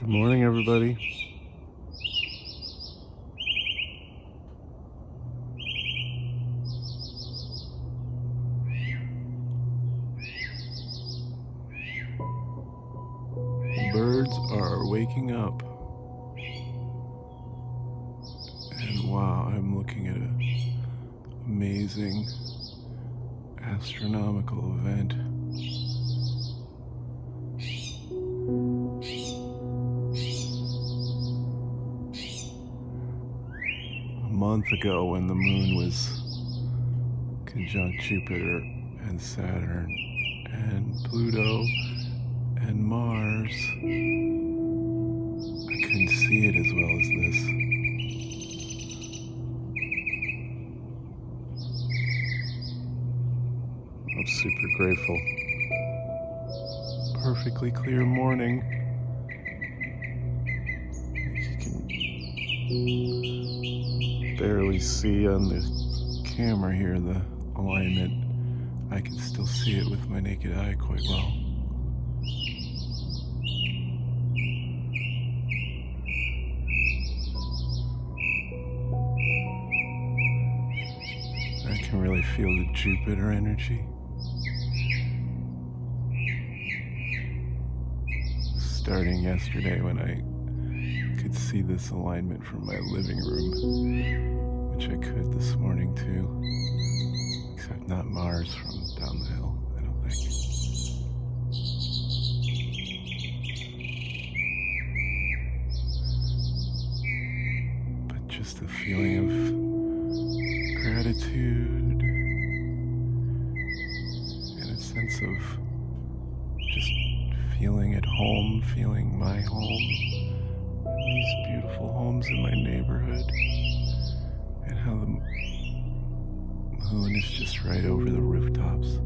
Good morning, everybody. The birds are waking up. And wow, I'm looking at an amazing astronomical event. A month ago, when the moon was conjunct Jupiter and Saturn and Pluto and Mars, I couldn't see it as well as this. I'm super grateful. Perfectly clear morning. You can barely see on the camera here the alignment. I can still see it with my naked eye quite well. I can really feel the Jupiter energy. Starting yesterday when I could see this alignment from my living room, which I could this morning too, except not Mars from down the hill, I don't think. But just a feeling of gratitude and a sense of just feeling at home, feeling my home, and these beautiful homes in my neighborhood, and how the moon is just right over the rooftops.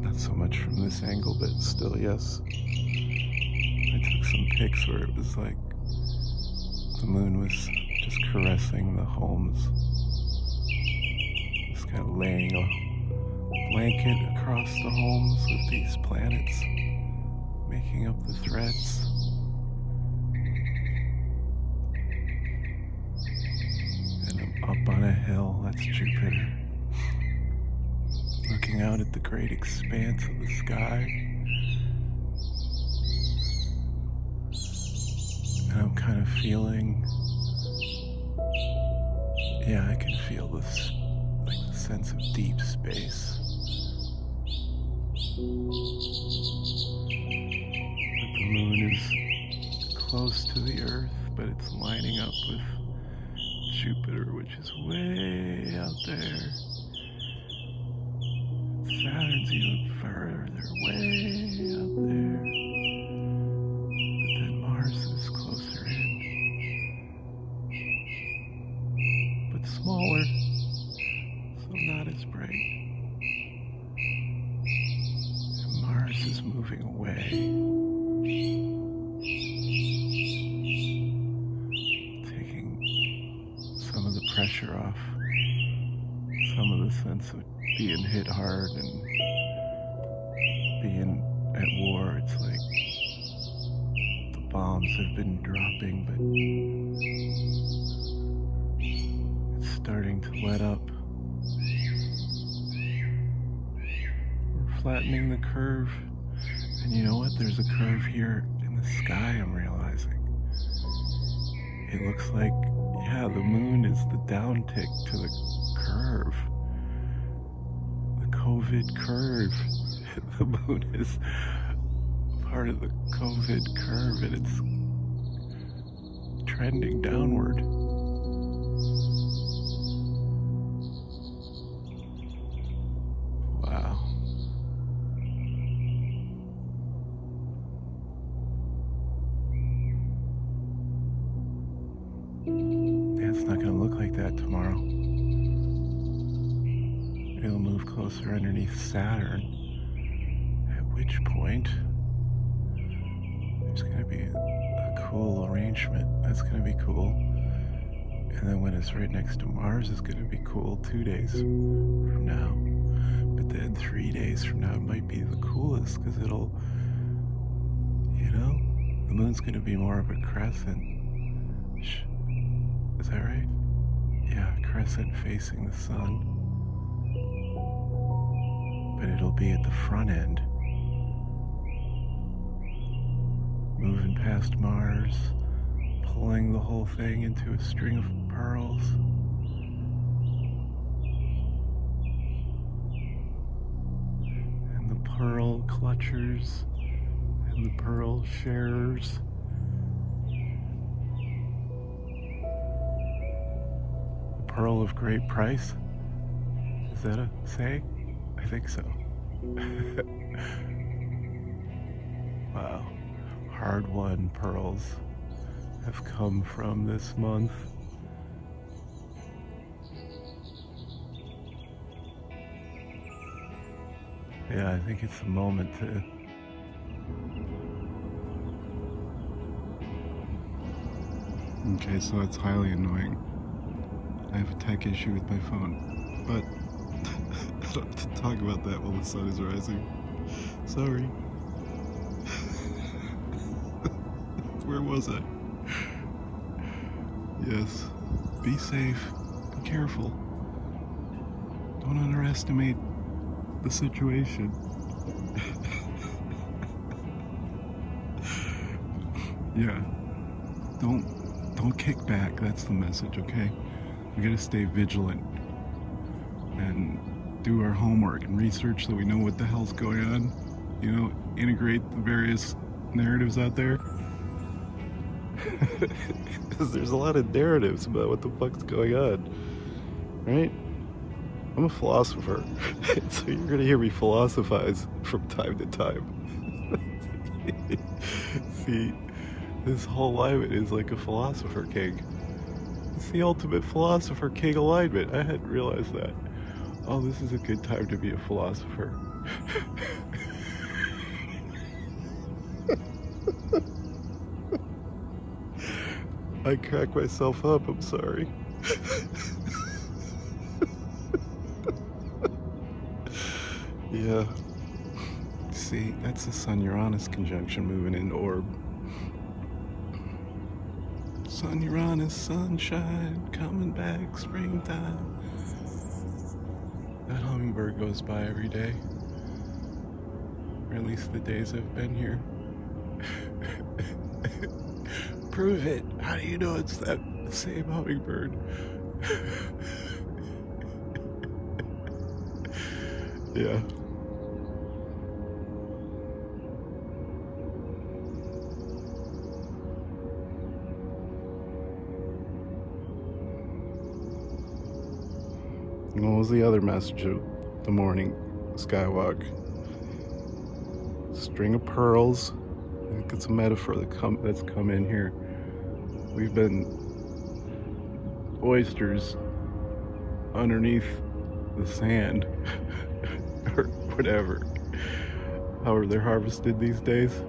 Not so much from this angle, but still, yes. I took some pics where it was like the moon was just caressing the homes, just kind of laying a blanket across the homes with these planets making up the threads. And I'm up on a hill, that's Jupiter, looking out at the great expanse of the sky. And I'm kind of feeling, I can feel this, like the sense of deep space. The moon is close to the Earth, but it's lining up with Jupiter, which is way out there. Saturn's even further, way out there. But then Mars is closer in, but smaller, so not as bright. And Mars is moving away. Pressure off, some of the sense of being hit hard and being at war. It's like the bombs have been dropping, but it's starting to let up. We're flattening the curve, and you know what? There's a curve here in the sky, I'm realizing. It looks like, the moon is the downtick to the curve. The COVID curve. The moon is part of the COVID curve, and it's trending downward. Wow. It's not going to look like that tomorrow. It'll move closer underneath Saturn, at which point there's going to be a cool arrangement. That's going to be cool. And then when it's right next to Mars, it's going to be cool 2 days from now. But then 3 days from now, it might be the coolest, because it'll, The moon's going to be more of a crescent. Is that right? Yeah, crescent facing the sun. But it'll be at the front end. Moving past Mars, pulling the whole thing into a string of pearls. And the pearl clutchers and the pearl sharers. The pearl of great price? Is that a saying? I think so. Wow. Hard-won pearls have come from this month. Yeah, I think it's the moment to Okay, so it's highly annoying. I have a tech issue with my phone, but I don't have to talk about that while the sun is rising. Sorry. Where was I? Yes. Be safe. Be careful. Don't underestimate the situation. Yeah. Don't kick back. That's the message, okay? We gotta stay vigilant and do our homework and research so we know what the hell's going on. You know, integrate the various narratives out there. Because there's a lot of narratives about what the fuck's going on, right? I'm a philosopher, so you're gonna hear me philosophize from time to time. See, this whole alignment is like a philosopher king. It's the ultimate philosopher king alignment. I hadn't realized that. Oh, this is a good time to be a philosopher. I crack myself up, I'm sorry. Yeah. See, that's the Sun-Uranus conjunction moving into orb. Sun-Uranus, sunshine, coming back, springtime. That hummingbird goes by every day. Or at least the days I've been here. Prove it. How do you know it's that same hummingbird? Yeah. What was the other message of the morning skywalk? String of pearls. I think it's a metaphor that's come in here. We've been oysters underneath the sand or whatever. However they're harvested these days.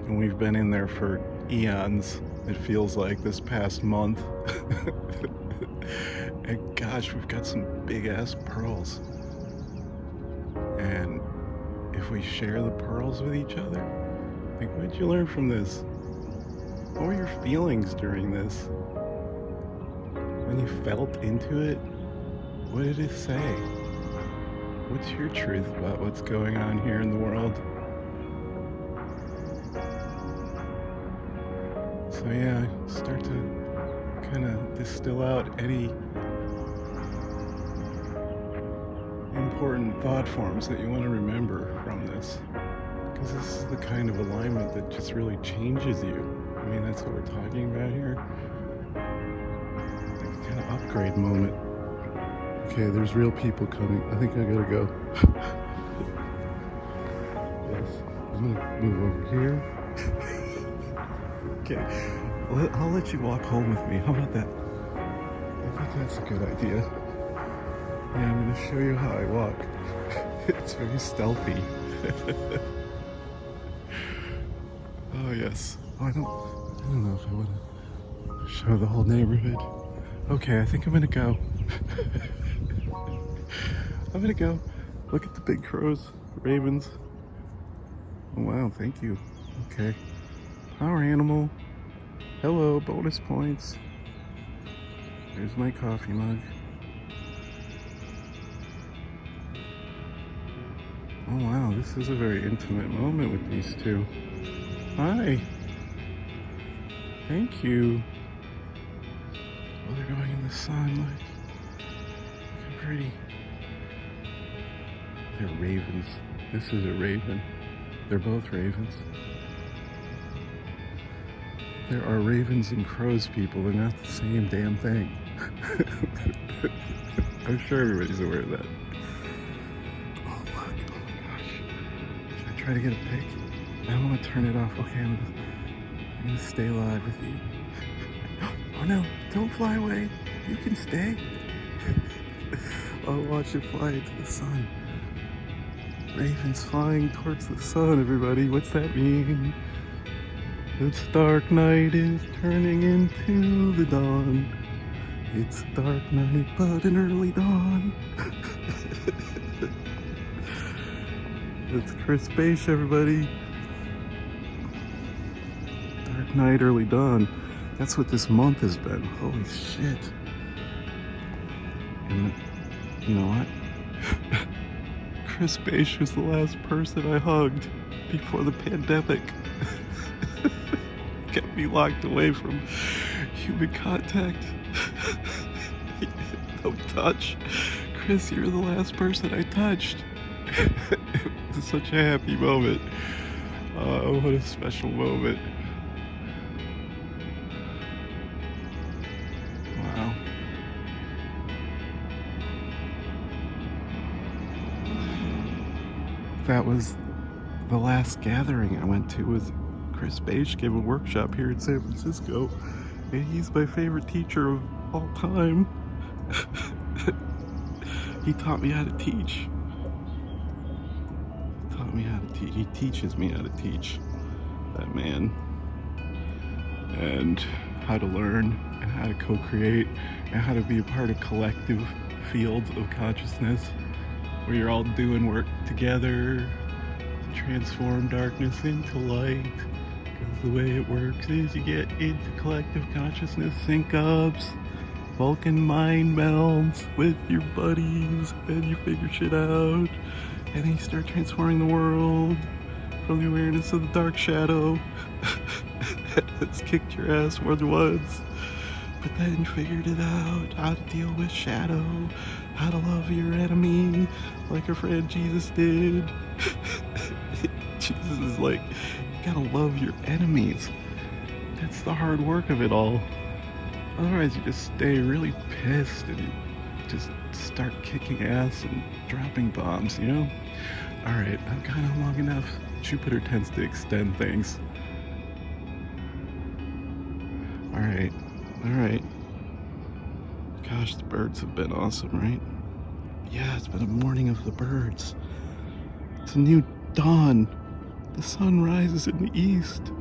And we've been in there for eons, it feels like, this past month. And gosh, we've got some big ass pearls. And if we share the pearls with each other, like, what did you learn from this? What were your feelings during this? When you felt into it, what did it say? What's your truth about what's going on here in the world? So yeah, start to kind of distill out any important thought forms that you want to remember from this. Because this is the kind of alignment that just really changes you. I mean, that's what we're talking about here. Like a kind of upgrade moment. Okay, there's real people coming. I think I gotta go. Yes, I'm gonna move over here. Okay, I'll let you walk home with me. How about that? I think that's a good idea. Yeah, I'm gonna show you how I walk. It's very stealthy. Oh yes. Oh, I don't know if I want to show the whole neighborhood. Okay, I think I'm gonna go. I'm gonna go. Look at the big crows, ravens. Oh, wow, thank you. Okay. Power animal. Hello, bonus points. There's my coffee mug. Oh wow, this is a very intimate moment with these two. Hi. Thank you. Oh, they're going in the sun. Look how pretty. They're ravens. This is a raven. They're both ravens. There are ravens and crows, people. They're not the same damn thing. I'm sure everybody's aware of that. Oh, look. Oh my gosh. Should I try to get a pic? I don't want to turn it off. Okay, I'm gonna stay alive with you. Oh no, don't fly away. You can stay. I'll watch it fly into the sun. Ravens flying towards the sun, everybody. What's that mean? This dark night is turning into the dawn. It's a dark night, but an early dawn. It's Chris Bache, everybody. Dark night, early dawn. That's what this month has been. Holy shit. And you know what? Chris Bache was the last person I hugged before the pandemic. Kept me locked away from human contact. No touch. Chris, you're the last person I touched. It was such a happy moment. What a special moment. Wow. That was the last gathering I went to. Was Chris Bache gave a workshop here in San Francisco, and he's my favorite teacher of all time. He taught me how to teach. He teaches me how to teach, that man. And how to learn, and how to co-create, and how to be a part of collective fields of consciousness where you're all doing work together to transform darkness into light. Because the way it works is you get into collective consciousness sync-ups, Vulcan mind melds with your buddies, and you figure shit out, and then you start transforming the world from the awareness of the dark shadow. It's kicked your ass more than once, but then you figured it out, how to deal with shadow, how to love your enemy like our friend Jesus did. Jesus is like, you gotta love your enemies. That's the hard work of it all. Otherwise you just stay really pissed and you just start kicking ass and dropping bombs, you know? Alright, I've gone on long enough. Jupiter tends to extend things. Alright. Gosh, the birds have been awesome, right? Yeah, it's been a morning of the birds. It's a new dawn. The sun rises in the east.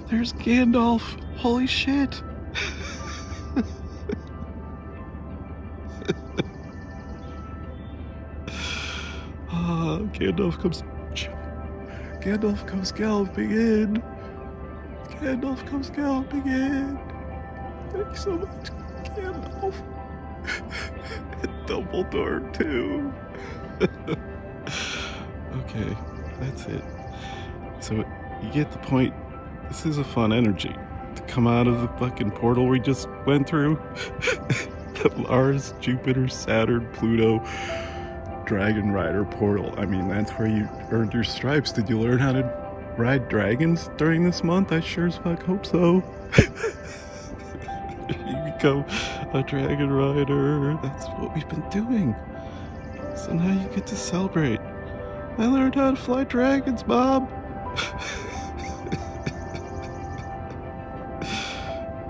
There's Gandalf. Holy shit. Gandalf comes galloping in. Gandalf comes galloping in. Thanks so much, Gandalf. And Dumbledore, too. Okay, that's it. So, you get the point. This is a fun energy to come out of the fucking portal we just went through. The Mars-Jupiter-Saturn-Pluto Dragon Rider portal. I mean, that's where you earned your stripes. Did you learn how to ride dragons during this month? I sure as fuck hope so. You become a dragon rider. That's what we've been doing. So now you get to celebrate. I learned how to fly dragons, Mom.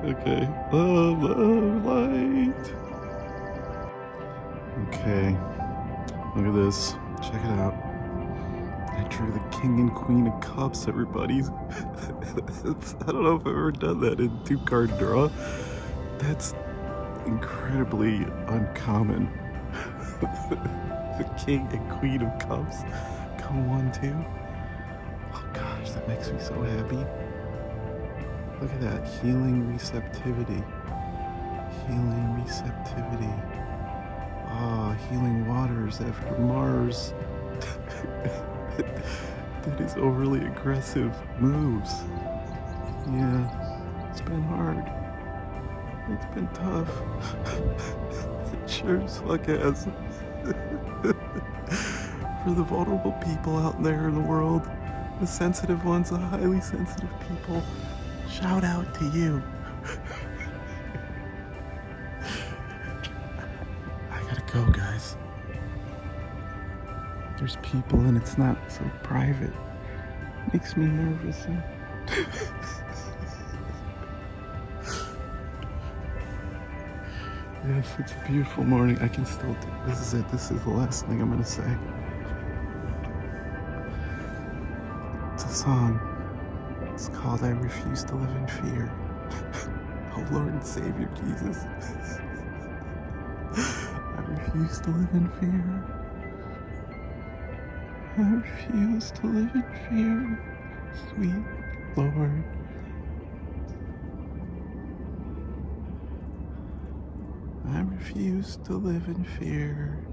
Okay. Love, light. Okay. Look at this. Check it out. I drew the King and Queen of Cups, everybody. I don't know if I've ever done that in 2-card draw. That's incredibly uncommon. The King and Queen of Cups come 1-2. Oh gosh, that makes me so happy. Look at that, healing receptivity. Healing receptivity. Ah, healing waters after Mars. Did his overly aggressive moves. Yeah, it's been hard. It's been tough. It sure as fuck has. For the vulnerable people out there in the world, the sensitive ones, the highly sensitive people, shout out to you. I gotta go, guys. There's people and it's not so private. Makes me nervous. Yes, it's a beautiful morning. I can still do this. Is it. This is the last thing I'm gonna say. It's a song. It's called I Refuse to Live in Fear. Oh Lord and Savior Jesus. I refuse to live in fear. I refuse to live in fear, sweet Lord. I refuse to live in fear.